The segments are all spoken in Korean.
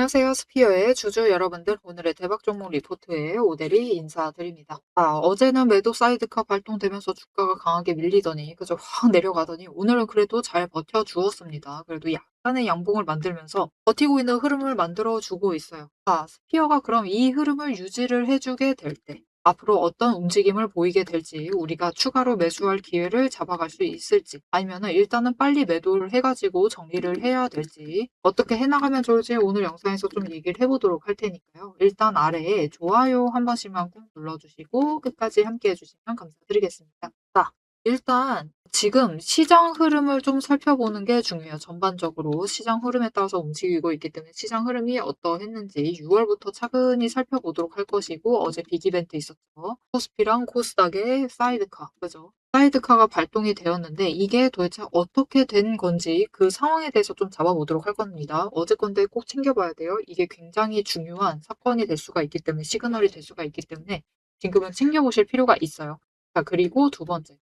안녕하세요. 스피어의 주주 여러분들. 오늘의 대박 종목 리포트에 오대리 인사드립니다. 어제는 매도 사이드카 발동되면서 주가가 강하게 밀리더니 그저 확 내려가더니 오늘은 그래도 잘 버텨주었습니다. 그래도 약간의 양봉을 만들면서 버티고 있는 흐름을 만들어주고 있어요. 스피어가 그럼 이 흐름을 유지를 해주게 될 때 앞으로 어떤 움직임을 보이게 될지, 우리가 추가로 매수할 기회를 잡아갈 수 있을지, 아니면은 일단은 빨리 매도를 해가지고 정리를 해야 될지, 어떻게 해나가면 좋을지 오늘 영상에서 좀 얘기를 해보도록 할 테니까요. 일단 아래에 좋아요 한 번씩만 꾹 눌러주시고 끝까지 함께 해주시면 감사드리겠습니다. 일단 지금 시장 흐름을 좀 살펴보는 게 중요해요. 전반적으로 시장 흐름에 따라서 움직이고 있기 때문에 시장 흐름이 어떠했는지 6월부터 차근히 살펴보도록 할 것이고, 어제 빅 이벤트 있었죠. 코스피랑 코스닥의 사이드카, 그죠? 사이드카가 발동이 되었는데 이게 도대체 어떻게 된 건지 그 상황에 대해서 좀 잡아보도록 할 겁니다. 어제 건데 꼭 챙겨봐야 돼요. 이게 굉장히 중요한 사건이 될 수가 있기 때문에, 시그널이 될 수가 있기 때문에 지금은 챙겨보실 필요가 있어요. 그리고 두 번째,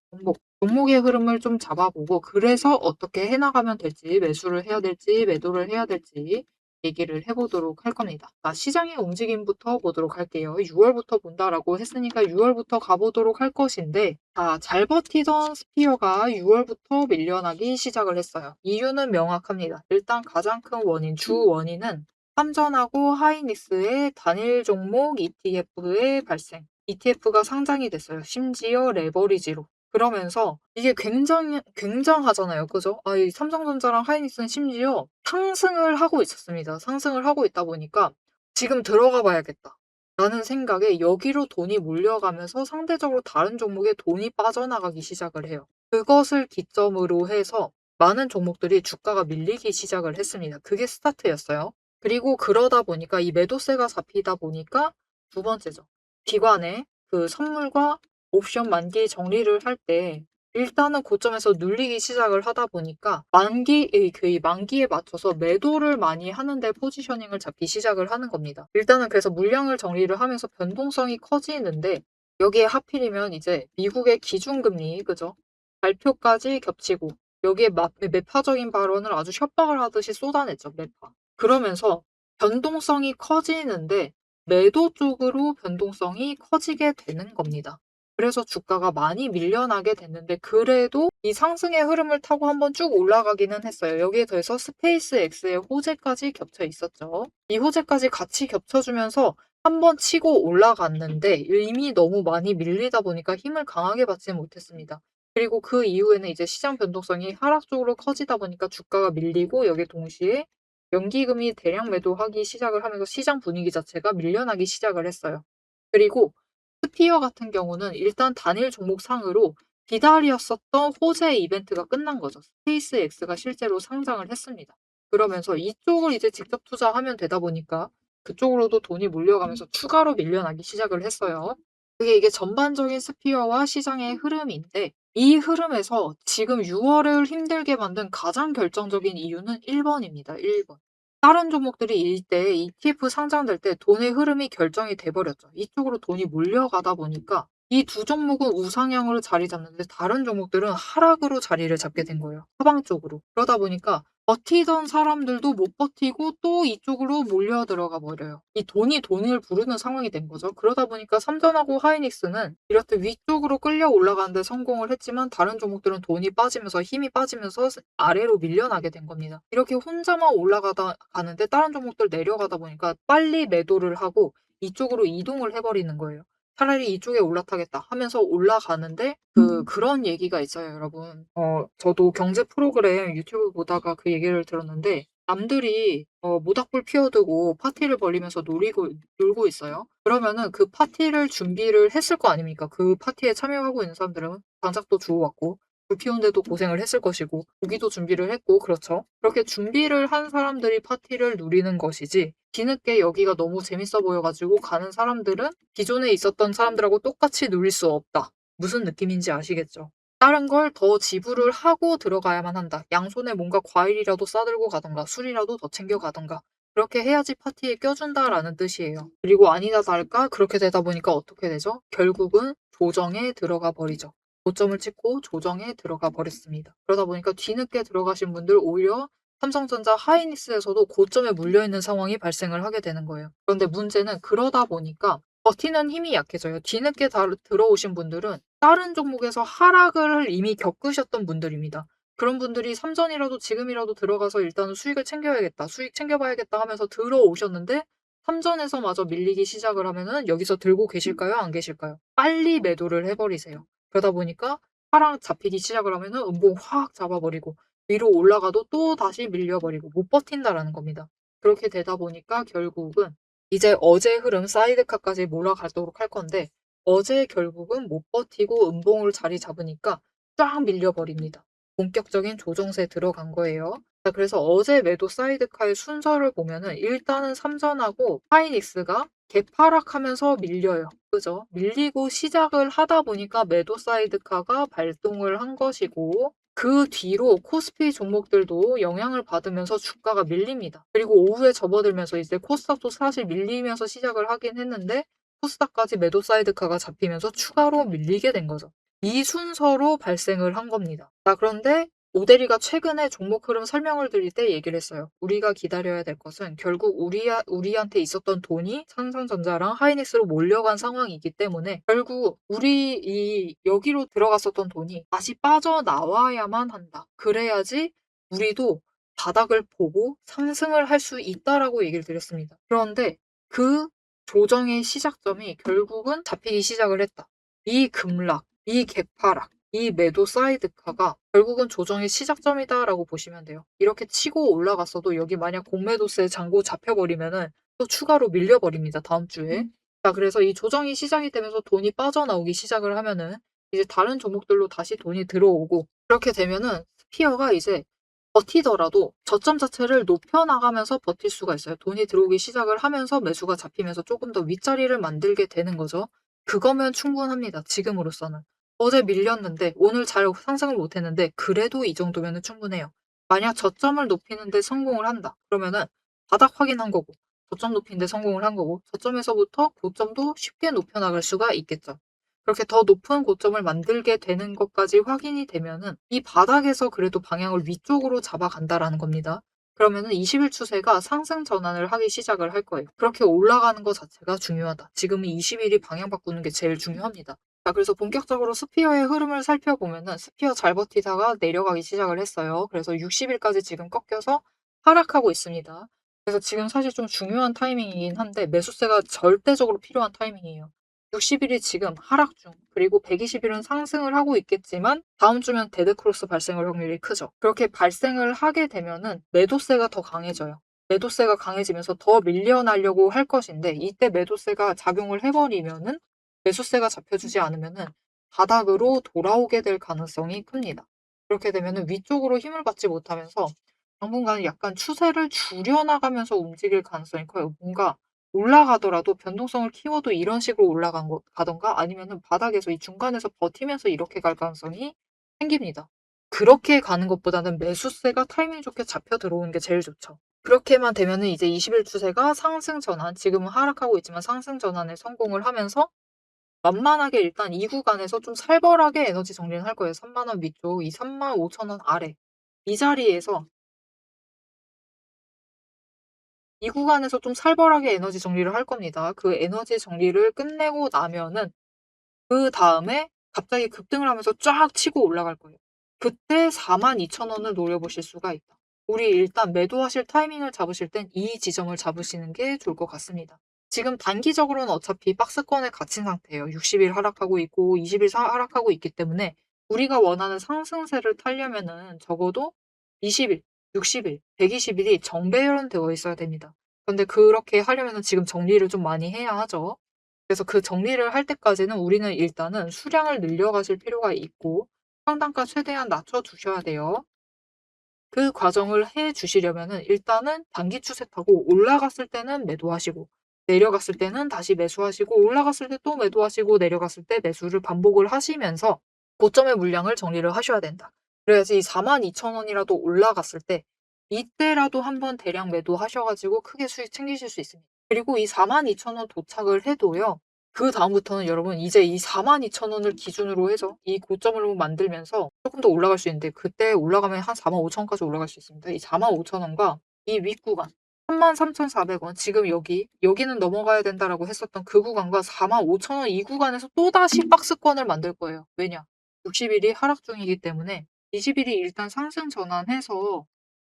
종목의 흐름을 좀 잡아보고 그래서 어떻게 해나가면 될지, 매수를 해야 될지 매도를 해야 될지 얘기를 해보도록 할 겁니다. 시장의 움직임부터 보도록 할게요. 6월부터 본다라고 했으니까 6월부터 가보도록 할 것인데, 잘 버티던 스피어가 6월부터 밀려나기 시작을 했어요. 이유는 명확합니다. 일단 가장 큰 원인, 주 원인은 삼전하고 하이닉스의 단일 종목 ETF의 발생. ETF가 상장이 됐어요. 심지어 레버리지로. 그러면서 이게 굉장하잖아요. 그죠? 이 삼성전자랑 하이닉스는 심지어 상승을 하고 있었습니다. 상승을 하고 있다 보니까 지금 들어가 봐야겠다 라는 생각에 여기로 돈이 몰려가면서 상대적으로 다른 종목에 돈이 빠져나가기 시작을 해요. 그것을 기점으로 해서 많은 종목들이 주가가 밀리기 시작을 했습니다. 그게 스타트였어요. 그리고 그러다 보니까 이 매도세가 잡히다 보니까 두 번째죠. 기관의 그 선물과 옵션 만기 정리를 할 때 일단은 고점에서 눌리기 시작을 하다 보니까 만기에 맞춰서 매도를 많이 하는데 포지셔닝을 잡기 시작을 하는 겁니다. 일단은 그래서 물량을 정리를 하면서 변동성이 커지는데, 여기에 하필이면 이제 미국의 기준금리, 그죠? 발표까지 겹치고 여기에 매파적인 발언을 아주 협박을 하듯이 쏟아냈죠, 매파. 그러면서 변동성이 커지는데 매도 쪽으로 변동성이 커지게 되는 겁니다. 그래서 주가가 많이 밀려나게 됐는데, 그래도 이 상승의 흐름을 타고 한번 쭉 올라가기는 했어요. 여기에 더해서 스페이스X의 호재까지 겹쳐 있었죠. 이 호재까지 같이 겹쳐주면서 한번 치고 올라갔는데 이미 너무 많이 밀리다 보니까 힘을 강하게 받지 못했습니다. 그리고 그 이후에는 이제 시장 변동성이 하락 쪽으로 커지다 보니까 주가가 밀리고, 여기 동시에 연기금이 대량 매도하기 시작을 하면서 시장 분위기 자체가 밀려나기 시작을 했어요. 그리고 스피어 같은 경우는 일단 단일 종목 상으로 기다렸었던 호재 이벤트가 끝난 거죠. 스페이스X가 실제로 상장을 했습니다. 그러면서 이쪽을 이제 직접 투자하면 되다 보니까 그쪽으로도 돈이 몰려가면서 추가로 밀려나기 시작을 했어요. 이게 전반적인 스피어와 시장의 흐름인데, 이 흐름에서 지금 6월을 힘들게 만든 가장 결정적인 이유는 1번입니다. 1번. 다른 종목들이 이때 ETF 상장될 때 돈의 흐름이 결정이 돼 버렸죠. 이쪽으로 돈이 몰려가다 보니까 이 두 종목은 우상향으로 자리 잡는데 다른 종목들은 하락으로 자리를 잡게 된 거예요, 하방 쪽으로. 그러다 보니까 버티던 사람들도 못 버티고 또 이쪽으로 몰려 들어가 버려요. 이 돈이 돈을 부르는 상황이 된 거죠. 그러다 보니까 삼전하고 하이닉스는 이렇듯 위쪽으로 끌려 올라가는 데 성공을 했지만 다른 종목들은 돈이 빠지면서 힘이 빠지면서 아래로 밀려나게 된 겁니다. 이렇게 혼자만 올라가다 가는데 다른 종목들 내려가다 보니까 빨리 매도를 하고 이쪽으로 이동을 해버리는 거예요. 차라리 이쪽에 올라타겠다 하면서 올라가는데 그런 얘기가 있어요, 여러분. 저도 경제 프로그램 유튜브 보다가 그 얘기를 들었는데, 남들이 모닥불 피워두고 파티를 벌이면서 놀고 있어요. 그러면은 그 파티를 준비를 했을 거 아닙니까? 그 파티에 참여하고 있는 사람들은 장작도 주워왔고 불 피우는데도 고생을 했을 것이고 고기도 준비를 했고, 그렇죠? 그렇게 준비를 한 사람들이 파티를 누리는 것이지, 뒤늦게 여기가 너무 재밌어 보여가지고 가는 사람들은 기존에 있었던 사람들하고 똑같이 누릴 수 없다. 무슨 느낌인지 아시겠죠? 다른 걸 더 지불을 하고 들어가야만 한다. 양손에 뭔가 과일이라도 싸들고 가던가 술이라도 더 챙겨 가던가 그렇게 해야지 파티에 껴준다라는 뜻이에요. 그리고 아니다 다를까 그렇게 되다 보니까 어떻게 되죠? 결국은 조정에 들어가 버리죠. 고점을 찍고 조정에 들어가 버렸습니다. 그러다 보니까 뒤늦게 들어가신 분들 오히려 삼성전자, 하이닉스에서도 고점에 물려있는 상황이 발생을 하게 되는 거예요. 그런데 문제는 그러다 보니까 버티는 힘이 약해져요. 뒤늦게 들어오신 분들은 다른 종목에서 하락을 이미 겪으셨던 분들입니다. 그런 분들이 삼전이라도 지금이라도 들어가서 일단은 수익을 챙겨야겠다, 수익 챙겨봐야겠다 하면서 들어오셨는데 삼전에서마저 밀리기 시작을 하면은 여기서 들고 계실까요? 안 계실까요? 빨리 매도를 해버리세요. 그러다 보니까 하락 잡히기 시작을 하면은 음봉 확 잡아버리고 위로 올라가도 또 다시 밀려버리고 못 버틴다라는 겁니다. 그렇게 되다 보니까 결국은 이제 어제 흐름 사이드카까지 몰아가도록 할 건데 어제 결국은 못 버티고 음봉을 자리 잡으니까 쫙 밀려버립니다. 본격적인 조정세에 들어간 거예요. 자, 그래서 어제 매도 사이드카의 순서를 보면은 일단은 삼전하고 하이닉스가 개파락하면서 밀려요. 그죠? 밀리고 시작을 하다 보니까 매도 사이드카가 발동을 한 것이고 그 뒤로 코스피 종목들도 영향을 받으면서 주가가 밀립니다. 그리고 오후에 접어들면서 이제 코스닥도 사실 밀리면서 시작을 하긴 했는데 코스닥까지 매도 사이드카가 잡히면서 추가로 밀리게 된 거죠. 이 순서로 발생을 한 겁니다. 자, 그런데 오대리가 최근에 종목 흐름 설명을 드릴 때 얘기를 했어요. 우리가 기다려야 될 것은 결국 우리한테 있었던 돈이 삼성전자랑 하이닉스로 몰려간 상황이기 때문에 결국 여기로 들어갔었던 돈이 다시 빠져나와야만 한다. 그래야지 우리도 바닥을 보고 상승을 할 수 있다라고 얘기를 드렸습니다. 그런데 그 조정의 시작점이 결국은 잡히기 시작을 했다. 이 급락, 이 개파락, 이 매도 사이드카가 결국은 조정의 시작점이다라고 보시면 돼요. 이렇게 치고 올라갔어도 여기 만약 공매도세 잔고 잡혀버리면은 또 추가로 밀려버립니다. 다음 주에. 자, 그래서 이 조정이 시작이 되면서 돈이 빠져나오기 시작을 하면은 이제 다른 종목들로 다시 돈이 들어오고 그렇게 되면은 스피어가 이제 버티더라도 저점 자체를 높여나가면서 버틸 수가 있어요. 돈이 들어오기 시작을 하면서 매수가 잡히면서 조금 더 윗자리를 만들게 되는 거죠. 그거면 충분합니다. 지금으로서는. 어제 밀렸는데 오늘 잘 상승을 못했는데 그래도 이 정도면 충분해요. 만약 저점을 높이는데 성공을 한다. 그러면은 바닥 확인한 거고 저점 높이는데 성공을 한 거고 저점에서부터 고점도 쉽게 높여나갈 수가 있겠죠. 그렇게 더 높은 고점을 만들게 되는 것까지 확인이 되면은 이 바닥에서 그래도 방향을 위쪽으로 잡아간다라는 겁니다. 그러면은 20일 추세가 상승 전환을 하기 시작을 할 거예요. 그렇게 올라가는 것 자체가 중요하다. 지금은 20일이 방향 바꾸는 게 제일 중요합니다. 자, 그래서 본격적으로 스피어의 흐름을 살펴보면은 스피어 잘 버티다가 내려가기 시작을 했어요. 그래서 60일까지 지금 꺾여서 하락하고 있습니다. 그래서 지금 사실 좀 중요한 타이밍이긴 한데 매수세가 절대적으로 필요한 타이밍이에요. 60일이 지금 하락 중, 그리고 120일은 상승을 하고 있겠지만 다음 주면 데드크로스 발생할 확률이 크죠. 그렇게 발생을 하게 되면은 매도세가 더 강해져요. 매도세가 강해지면서 더 밀려나려고 할 것인데 이때 매도세가 작용을 해버리면은 매수세가 잡혀주지 않으면은 바닥으로 돌아오게 될 가능성이 큽니다. 그렇게 되면은 위쪽으로 힘을 받지 못하면서 당분간 약간 추세를 줄여나가면서 움직일 가능성이 커요. 뭔가 올라가더라도 변동성을 키워도 이런 식으로 가던가 아니면은 바닥에서 이 중간에서 버티면서 이렇게 갈 가능성이 생깁니다. 그렇게 가는 것보다는 매수세가 타이밍 좋게 잡혀 들어오는 게 제일 좋죠. 그렇게만 되면은 이제 20일 추세가 상승 전환, 지금은 하락하고 있지만 상승 전환에 성공을 하면서 만만하게 일단 이 구간에서 좀 살벌하게 에너지 정리는 할 거예요. 3만 원 위쪽, 이 35,000원 아래. 이 자리에서 이 구간에서 좀 살벌하게 에너지 정리를 할 겁니다. 그 에너지 정리를 끝내고 나면은 그다음에 갑자기 급등을 하면서 쫙 치고 올라갈 거예요. 그때 42,000원을 노려보실 수가 있다. 우리 일단 매도하실 타이밍을 잡으실 땐 이 지점을 잡으시는 게 좋을 것 같습니다. 지금 단기적으로는 어차피 박스권에 갇힌 상태예요. 60일 하락하고 있고 20일 하락하고 있기 때문에 우리가 원하는 상승세를 타려면은 적어도 20일, 60일, 120일이 정배열되어 있어야 됩니다. 그런데 그렇게 하려면은 지금 정리를 좀 많이 해야 하죠. 그래서 그 정리를 할 때까지는 우리는 일단은 수량을 늘려가실 필요가 있고 상단가 최대한 낮춰 두셔야 돼요. 그 과정을 해 주시려면은 일단은 단기 추세 타고 올라갔을 때는 매도하시고 내려갔을 때는 다시 매수하시고 올라갔을 때 또 매도하시고 내려갔을 때 매수를 반복을 하시면서 고점의 물량을 정리를 하셔야 된다. 그래야지 42,000원이라도 올라갔을 때 이때라도 한번 대량 매도하셔 가지고 크게 수익 챙기실 수 있습니다. 그리고 이 42,000원 도착을 해도요. 그다음부터는 여러분 이제 이 42,000원을 기준으로 해서 이 고점을 만들면서 쪼끔 더 올라갈 수 있는데, 그때 올라가면 한 45,000 원까지 올라갈 수 있습니다. 이 45,000 원과 이 윗구간 33,400 원, 지금 여기는 넘어가야 된다라고 했었던 그 구간과 45,000 원 이 구간에서 또다시 박스권을 만들 거예요. 왜냐? 60 일이 하락 중이기 때문에 20 일이 일단 상승 전환해서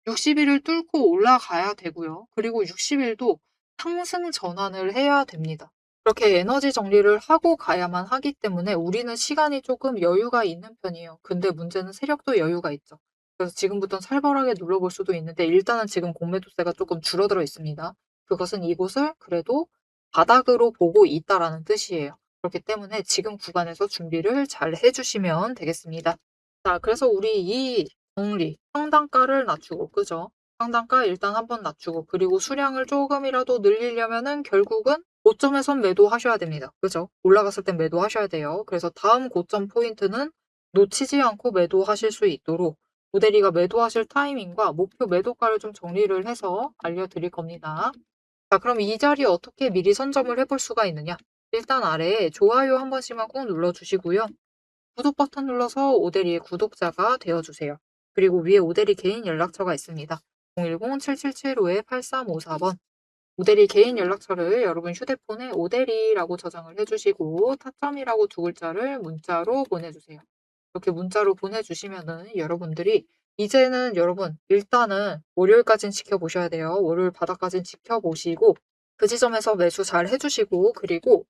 60 일을 뚫고 올라가야 되고요. 그리고 60 일도 상승 전환을 해야 됩니다. 그렇게 에너지 정리를 하고 가야만 하기 때문에 우리는 시간이 조금 여유가 있는 편이에요. 근데 문제는 세력도 여유가 있죠. 그래서 지금부터는 살벌하게 눌러볼 수도 있는데, 일단은 지금 공매도세가 조금 줄어들어 있습니다. 그것은 이곳을 그래도 바닥으로 보고 있다라는 뜻이에요. 그렇기 때문에 지금 구간에서 준비를 잘 해주시면 되겠습니다. 자, 그래서 우리 이 정리, 상단가를 낮추고, 그죠? 상단가 일단 한번 낮추고, 그리고 수량을 조금이라도 늘리려면은 결국은 고점에선 매도하셔야 됩니다. 그죠? 올라갔을 땐 매도하셔야 돼요. 그래서 다음 고점 포인트는 놓치지 않고 매도하실 수 있도록 모델이가 매도하실 타이밍과 목표 매도가를 좀 정리를 해서 알려드릴 겁니다. 자, 그럼 이 자리 어떻게 미리 선점을 해볼 수가 있느냐? 일단 아래에 좋아요 한 번씩만 꼭 눌러주시고요. 구독 버튼 눌러서 오대리의 구독자가 되어주세요. 그리고 위에 오대리 개인 연락처가 있습니다. 010-7775-8354번. 오대리 개인 연락처를 여러분 휴대폰에 오대리라고 저장을 해주시고 타점이라고 두 글자를 문자로 보내주세요. 이렇게 문자로 보내주시면은 여러분들이 이제는 여러분 일단은 월요일까지는 지켜보셔야 돼요. 월요일 바닥까지는 지켜보시고 그 지점에서 매수 잘 해주시고, 그리고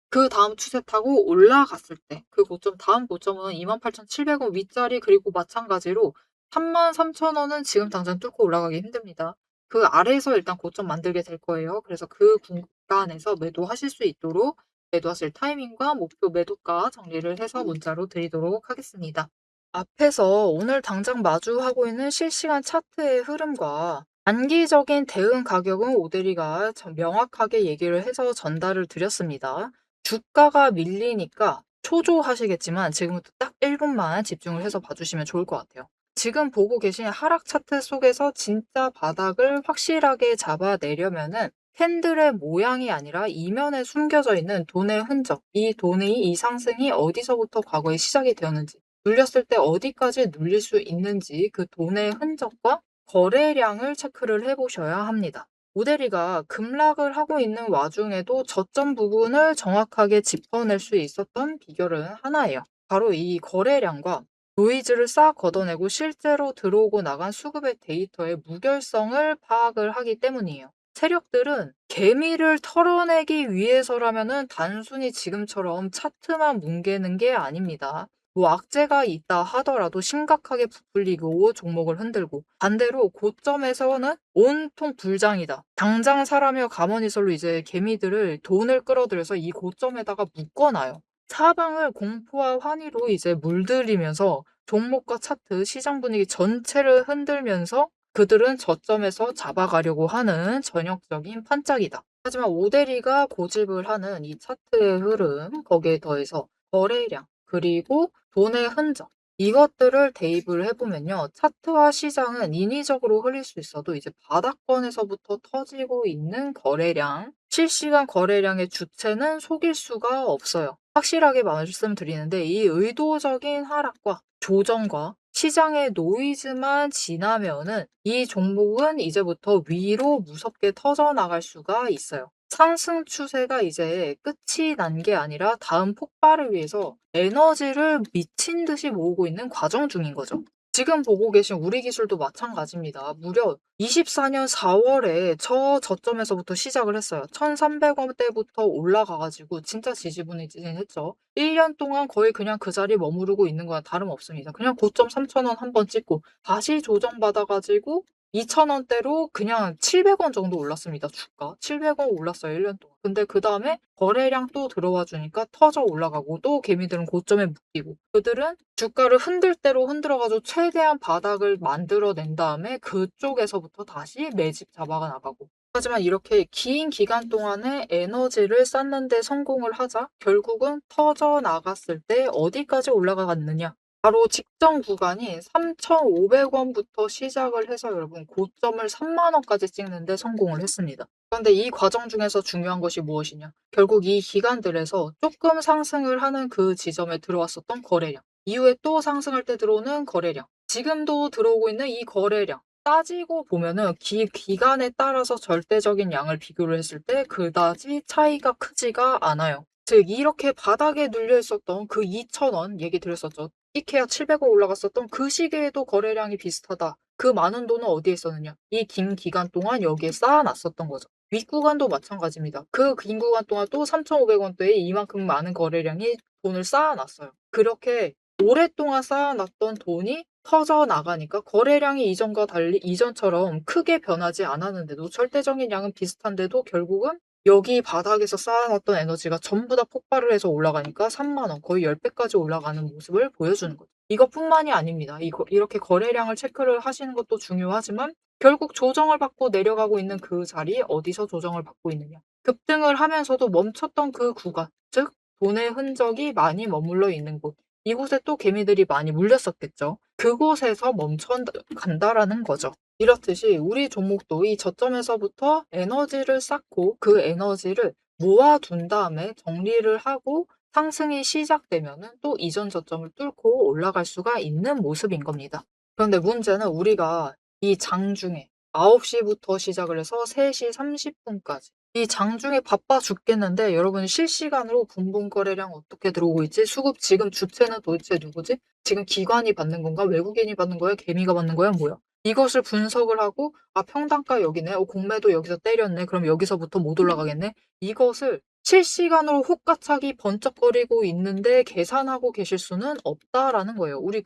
그다음 추세 타고 올라갔을 때 그 고점, 다음 고점은 28,700 원 윗자리, 그리고 마찬가지로 33,000 원은 지금 당장 뚫고 올라가기 힘듭니다. 그 아래에서 일단 고점 만들게 될 거예요. 그래서 그 구간에서 매도하실 수 있도록 매도하실 타이밍과 목표 매도가 정리를 해서 문자로 드리도록 하겠습니다. 앞에서 오늘 당장 마주하고 있는 실시간 차트의 흐름과 단기적인 대응 가격은 오대리가 명확하게 얘기를 해서 전달을 드렸습니다. 주가가 밀리니까 초조하시겠지만 지금부터 딱 1분만 집중을 해서 봐주시면 좋을 것 같아요. 지금 보고 계신 하락 차트 속에서 진짜 바닥을 확실하게 잡아내려면은 캔들의 모양이 아니라 이면에 숨겨져 있는 돈의 흔적, 이 돈의 이 상승이 어디서부터 과거에 시작이 되었는지, 눌렸을 때 어디까지 눌릴 수 있는지 그 돈의 흔적과 거래량을 체크를 해보셔야 합니다. 모델이가 급락을 하고 있는 와중에도 저점 부분을 정확하게 짚어낼 수 있었던 비결은 하나예요. 바로 이 거래량과 노이즈를 싹 걷어내고 실제로 들어오고 나간 수급의 데이터의 무결성을 파악을 하기 때문이에요. 세력들은 개미를 털어내기 위해서라면은 단순히 지금처럼 차트만 뭉개는 게 아닙니다. 뭐 악재가 있다 하더라도 심각하게 부풀리고 종목을 흔들고, 반대로 고점에서는 온통 불장이다, 당장 사라며 가머니설로 이제 개미들을 돈을 끌어들여서 이 고점에다가 묶어놔요. 사방을 공포와 환희로 이제 물들이면서 종목과 차트, 시장 분위기 전체를 흔들면서 그들은 저점에서 잡아가려고 하는 전형적인 판짝이다. 하지만 오대리가 고집을 하는 이 차트의 흐름, 거기에 더해서 거래량, 그리고 돈의 흔적, 이것들을 대입을 해보면요. 차트와 시장은 인위적으로 흘릴 수 있어도 이제 바닥권에서부터 터지고 있는 거래량, 실시간 거래량의 주체는 속일 수가 없어요. 확실하게 말씀드리는데 이 의도적인 하락과 조정과 시장의 노이즈만 지나면은 이 종목은 이제부터 위로 무섭게 터져나갈 수가 있어요. 상승 추세가 이제 끝이 난 게 아니라 다음 폭발을 위해서 에너지를 미친 듯이 모으고 있는 과정 중인 거죠. 지금 보고 계신 우리 기술도 마찬가지입니다. 무려 24년 4월에 저점에서부터 시작을 했어요. 1,300원대부터 올라가가지고 진짜 지지부진했죠. 1년 동안 거의 그냥 그 자리에 머무르고 있는 거랑 다름없습니다. 그냥 고점 3,000원 한번 찍고 다시 조정받아가지고 2,000원대로 그냥 700원 정도 올랐습니다. 주가 700원 올랐어요, 1년 동안. 근데 그 다음에 거래량 또 들어와 주니까 터져 올라가고, 또 개미들은 고점에 묶이고, 그들은 주가를 흔들 대로 흔들어가지고 최대한 바닥을 만들어낸 다음에 그쪽에서부터 다시 매집 잡아가 나가고. 하지만 이렇게 긴 기간 동안에 에너지를 쌓는 데 성공을 하자 결국은 터져 나갔을 때 어디까지 올라가갔느냐? 바로 직전 구간이 3,500 원부터 시작을 해서 여러분 고점을 3만 원까지 찍는 데 성공을 했습니다. 그런데 이 과정 중에서 중요한 것이 무엇이냐? 결국 이 기간들에서 조금 상승을 하는 그 지점에 들어왔었던 거래량, 이후에 또 상승할 때 들어오는 거래량, 지금도 들어오고 있는 이 거래량, 따지고 보면은 기간에 따라서 절대적인 양을 비교를 했을 때 그다지 차이가 크지가 않아요. 즉 이렇게 바닥에 눌려 있었던 그 2,000원 얘기 드렸었죠. 이케아 700원 올라갔었던 그 시기에도 거래량이 비슷하다. 그 많은 돈은 어디에 있었느냐? 이 긴 기간 동안 여기에 쌓아놨었던 거죠. 윗구간도 마찬가지입니다. 그 긴 구간 동안 또 3,500원대에 이만큼 많은 거래량이 돈을 쌓아놨어요. 그렇게 오랫동안 쌓아놨던 돈이 터져나가니까 거래량이 이전과 달리 이전처럼 크게 변하지 않았는데도 절대적인 양은 비슷한데도 결국은 여기 바닥에서 쌓아놨던 에너지가 전부 다 폭발을 해서 올라가니까 3만 원, 거의 10배까지 올라가는 모습을 보여주는 거죠. 이것뿐만이 아닙니다. 이렇게 거래량을 체크를 하시는 것도 중요하지만 결국 조정을 받고 내려가고 있는 그 자리 어디서 조정을 받고 있느냐. 급등을 하면서도 멈췄던 그 구간, 즉 돈의 흔적이 많이 머물러 있는 곳. 이곳에 또 개미들이 많이 물렸었겠죠. 그곳에서 멈춰 간다라는 거죠. 이렇듯이 우리 종목도 이 저점에서부터 에너지를 쌓고 그 에너지를 모아둔 다음에 정리를 하고 상승이 시작되면은 또 이전 저점을 뚫고 올라갈 수가 있는 모습인 겁니다. 그런데 문제는 우리가 이 장중에 9시부터 시작을 해서 3시 30분까지 이 장중에 바빠 죽겠는데 여러분 실시간으로 분봉 거래량 어떻게 들어오고 있지? 수급 지금 주체는 도대체 누구지? 지금 기관이 받는 건가? 외국인이 받는 거야? 개미가 받는 거야? 뭐야? 이것을 분석을 하고 아 평단가 여기네. 공매도 여기서 때렸네. 그럼 여기서부터 못 올라가겠네. 이것을 실시간으로 혹가차기 번쩍거리고 있는데 계산하고 계실 수는 없다라는 거예요. 우리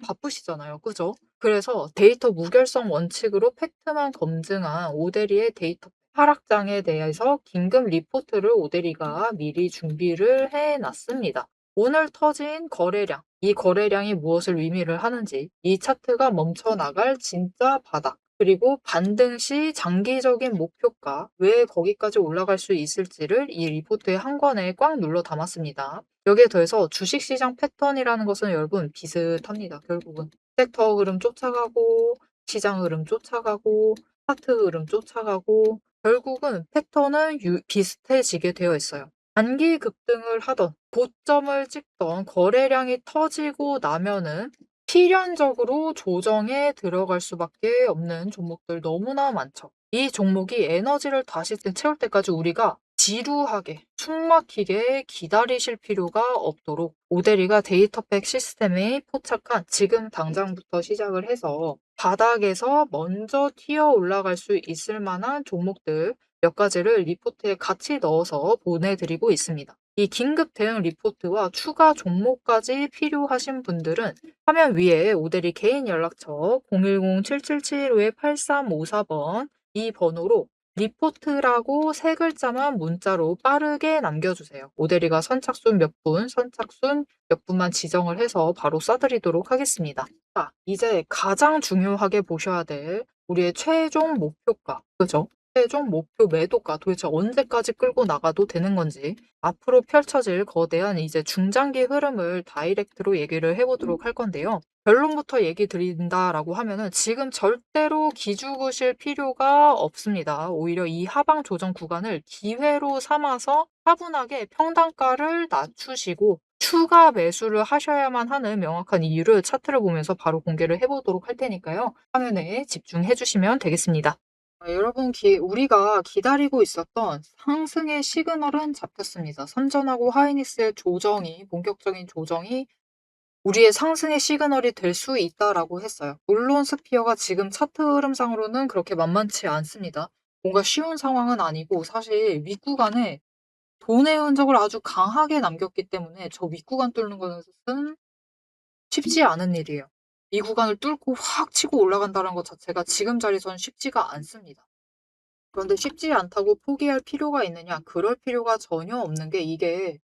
바쁘시잖아요. 그죠? 그래서 데이터 무결성 원칙으로 팩트만 검증한 오대리의 데이터 하락장에 대해서 긴급 리포트를 오대리가 미리 준비를 해 놨습니다. 오늘 터진 거래량, 이 거래량이 무엇을 의미를 하는지, 이 차트가 멈춰 나갈 진짜 바닥, 그리고 반등 시 장기적인 목표가 왜 거기까지 올라갈 수 있을지를 이 리포트의 한 권에 꽉 눌러 담았습니다. 여기에 더해서 주식시장 패턴이라는 것은 여러분 비슷합니다. 결국은 섹터 흐름 쫓아가고 시장 흐름 쫓아가고 차트 흐름 쫓아가고 결국은 패턴은 비슷해지게 되어 있어요. 단기 급등을 하던 고점을 찍던 거래량이 터지고 나면은 필연적으로 조정에 들어갈 수밖에 없는 종목들 너무나 많죠. 이 종목이 에너지를 다시 채울 때까지 우리가 지루하게 숨막히게 기다리실 필요가 없도록 오데리가 데이터팩 시스템에 포착한 지금 당장부터 시작을 해서 바닥에서 먼저 튀어 올라갈 수 있을 만한 종목들 몇 가지를 리포트에 같이 넣어서 보내드리고 있습니다. 이 긴급 대응 리포트와 추가 종목까지 필요하신 분들은 화면 위에 오대리 개인 연락처 010-7775-8354번 이 번호로 리포트라고 세 글자만 문자로 빠르게 남겨주세요. 오대리가 선착순 몇 분만 지정을 해서 바로 쏴드리도록 하겠습니다. 자, 이제 가장 중요하게 보셔야 될 우리의 최종 목표가, 그죠? 최종 목표 매도가 도대체 언제까지 끌고 나가도 되는 건지 앞으로 펼쳐질 거대한 이제 중장기 흐름을 다이렉트로 얘기를 해보도록 할 건데요. 결론부터 얘기 드린다라고 하면은 지금 절대로 기죽으실 필요가 없습니다. 오히려 이 하방 조정 구간을 기회로 삼아서 차분하게 평단가를 낮추시고 추가 매수를 하셔야만 하는 명확한 이유를 차트를 보면서 바로 공개를 해보도록 할 테니까요. 화면에 집중해 주시면 되겠습니다. 여러분, 우리가 기다리고 있었던 상승의 시그널은 잡혔습니다. 선전하고 하이닉스의 본격적인 조정이 우리의 상승의 시그널이 될 수 있다라고 했어요. 물론 스피어가 지금 차트 흐름상으로는 그렇게 만만치 않습니다. 뭔가 쉬운 상황은 아니고 사실 윗구간에 돈의 흔적을 아주 강하게 남겼기 때문에 저 윗구간 뚫는 것은 쉽지 않은 일이에요. 이 구간을 뚫고 확 치고 올라간다는 것 자체가 지금 자리선 쉽지가 않습니다. 그런데 쉽지 않다고 포기할 필요가 있느냐? 그럴 필요가 전혀 없는 게 이게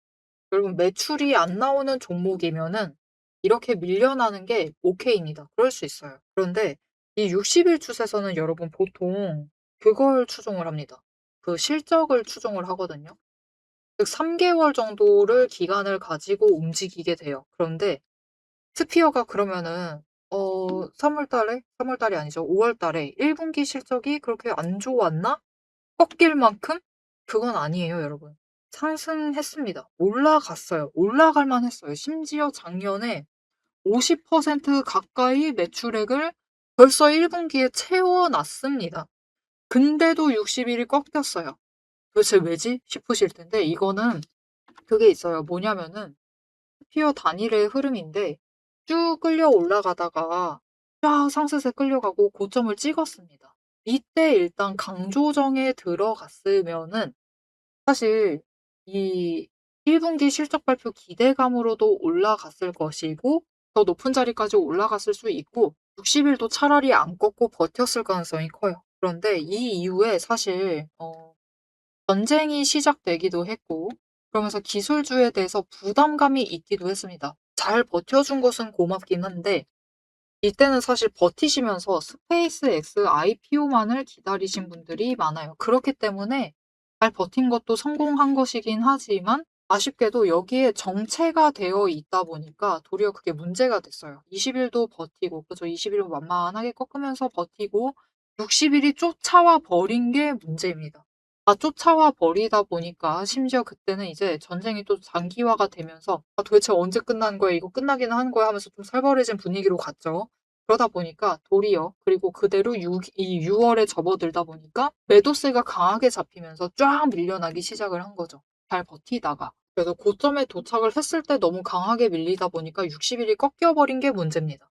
여러분 매출이 안 나오는 종목이면은 이렇게 밀려나는 게 오케이입니다. 그럴 수 있어요. 그런데 이 60일 추세선은 여러분 보통 그걸 추종을 합니다. 그 실적을 추종을 하거든요. 즉 3개월 정도를 기간을 가지고 움직이게 돼요. 그런데 스피어가 그러면은 3월 달에 3월 달이 아니죠. 5월 달에 1 분기 실적이 그렇게 안 좋았나? 꺾일 만큼? 그건 아니에요 여러분. 상승했습니다. 올라갔어요. 올라갈 만했어요. 심지어 작년에 50% 가까이 매출액을 벌써 1 분기에 채워 놨습니다. 근데도 60 일이 꺾였어요. '도대체 왜지?' 싶으실 텐데 이거는 그게 있어요. 뭐냐면은 스피어 단일의 흐름인데 쭉 끌려 올라가다가 쫙 상승세 끌려가고 고점을 찍었습니다. 이때 일단 강조정에 들어갔으면은 사실 이 1 분기 실적 발표 기대감으로도 올라갔을 것이고 더 높은 자리까지 올라갔을 수 있고 60 일도 차라리 안 꺾고 버텼을 가능성이 커요. 그런데 이 이후에 사실 전쟁이 시작되기도 했고 그러면서 기술주에 대해서 부담감이 있기도 했습니다. 잘 버텨준 것은 고맙긴 한데 이때는 사실 버티시면서 스페이스X IPO만을 기다리신 분들이 많아요. 그렇기 때문에 잘 버틴 것도 성공한 것이긴 하지만 아쉽게도 여기에 정체가 되어 있다 보니까 도리어 그게 문제가 됐어요. 20 일도 버티고 그죠. 20 일은 완만하게 꺾으면서 버티고 60 일이 쫓아와 버린 게 문제입니다. 쫓아와 버리다 보니까 심지어 그때는 이제 전쟁이 또 장기화가 되면서 '아 도대체 언제 끝나는 거야? 이거 끝나기는 하는 거야?' 하면서 좀 살벌해진 분위기로 갔죠. 그러다 보니까 도리어 그리고 그대로 6 월에 접어들다 보니까 매도세가 강하게 잡히면서 쫙 밀려나기 시작을 한 거죠, 잘 버티다가. 그래서 고점에 도착을 했을 때 너무 강하게 밀리다 보니까 60 일이 꺾여 버린 게 문제입니다.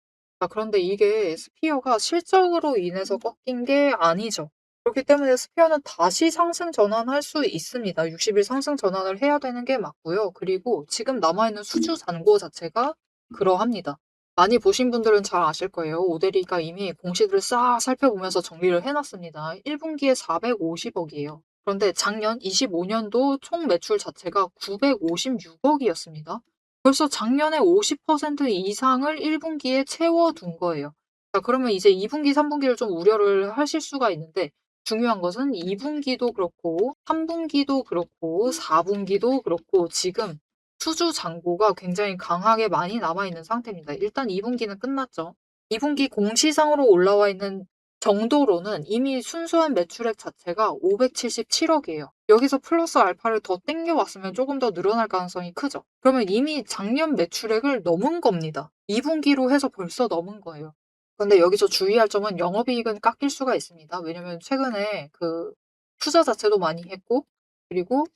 그런데 이게 스피어가 실적으로 인해서 꺾인 게 아니죠. 그렇기 때문에 스피어는 다시 상승 전환할 수 있습니다. 60일 상승 전환을 해야 되는 게 맞고요. 그리고 지금 남아 있는 수주 잔고 자체가 그러합니다. 많이 보신 분들은 잘 아실 거예요. 오데리가 이미 공시들을 싹 살펴보면서 정리를 해 놨습니다. 1 분기에 450 억이에요. 그런데 작년 25 년도 총 매출 자체가 956 억이었습니다. 벌써 작년에 50% 이상을 1 분기에 채워 둔 거예요. 그러면 이제 2 분기, 3 분기를 좀 우려를 하실 수가 있는데 중요한 것은 2 분기도 그렇고 3 분기도 그렇고 4 분기도 그렇고 지금 수주 잔고가 굉장히 강하게 많이 남아 있는 상태입니다. 일단 2 분기는 끝났죠. 2 분기 공시상으로 올라와 있는 정도로는 이미 순수한 매출액 자체가 577 억이에요. 여기서 플러스 알파를 더 땡겨 왔으면 조금 더 늘어날 가능성이 크죠. 그러면 이미 작년 매출액을 넘은 겁니다. 2 분기로 해서 벌써 넘은 거예요. 근데 여기서 주의할 점은 영업이익은 깎일 수가 있습니다. 왜냐면 최근에 그 투자 자체도 많이 했고 그리고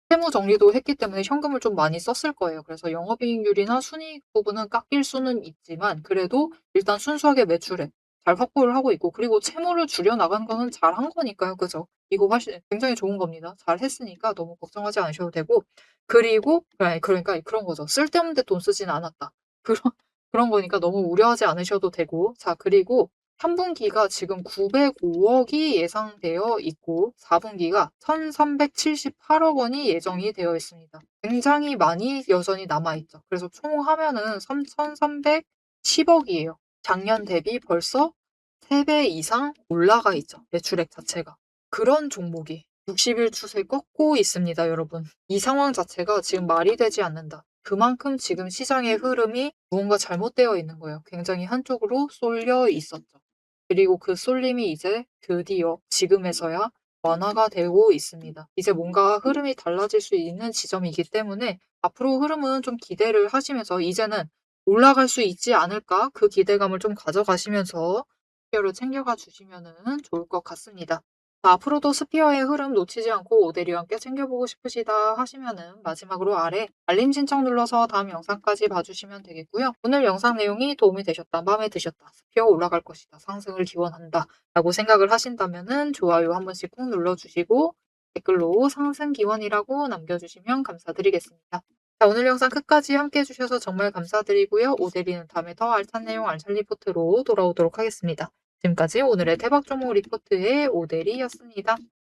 세무 정리도 했기 때문에 현금을 좀 많이 썼을 거예요. 그래서 영업이익률이나 순이익 부분은 깎일 수는 있지만 그래도 일단 순수하게 매출액 잘 확보를 하고 있고 그리고 채무를 줄여 나간 거는 잘한 거니까요. 그죠? 이거 사실 굉장히 좋은 겁니다. 잘했으니까 너무 걱정하지 않으셔도 되고 그리고 그러니까 그런 거죠. '쓸데없는 데 돈 쓰진 않았다.' 그런 거니까 너무 우려하지 않으셔도 되고 그리고 3 분기가 지금 905 억이 예상되어 있고 4 분기가 1,378억 원이 예정이 되어 있습니다. 굉장히 많이 여전히 남아 있죠. 그래서 총 하면은 3,310 억이에요. 작년 대비 벌써 3배 이상 올라가 있죠, 매출액 자체가. 그런 종목이 60일 추세 꺾고 있습니다, 여러분. 이 상황 자체가 지금 말이 되지 않는다. 그만큼 지금 시장의 흐름이 무언가 잘못되어 있는 거예요. 굉장히 한쪽으로 쏠려 있었죠. 그리고 그 쏠림이 이제 드디어 지금에서야 완화가 되고 있습니다. 이제 뭔가 흐름이 달라질 수 있는 지점이기 때문에 앞으로 흐름은 좀 기대를 하시면서 이제는 '올라갈 수 있지 않을까?' 그 기대감을 좀 가져가시면서 스피어를 챙겨가 주시면은 좋을 것 같습니다. 앞으로도 스피어의 흐름 놓치지 않고 오데리와 함께 챙겨보고 싶으시다 하시면은 마지막으로 아래 알림 신청 눌러서 다음 영상까지 봐주시면 되겠고요. 오늘 영상 내용이 도움이 되셨다, 마음에 드셨다, 스피어 올라갈 것이다, 상승을 기원한다 라고 생각을 하신다면은 좋아요 한 번씩 꾹 눌러주시고 댓글로 상승 기원이라고 남겨주시면 감사드리겠습니다. 오늘 영상 끝까지 함께 해주셔서 정말 감사드리고요. 오데리는 다음에 더 알찬 내용 알찬 리포트로 돌아오도록 하겠습니다. 지금까지 오늘의 대박 종목 리포트의 오대리였습니다.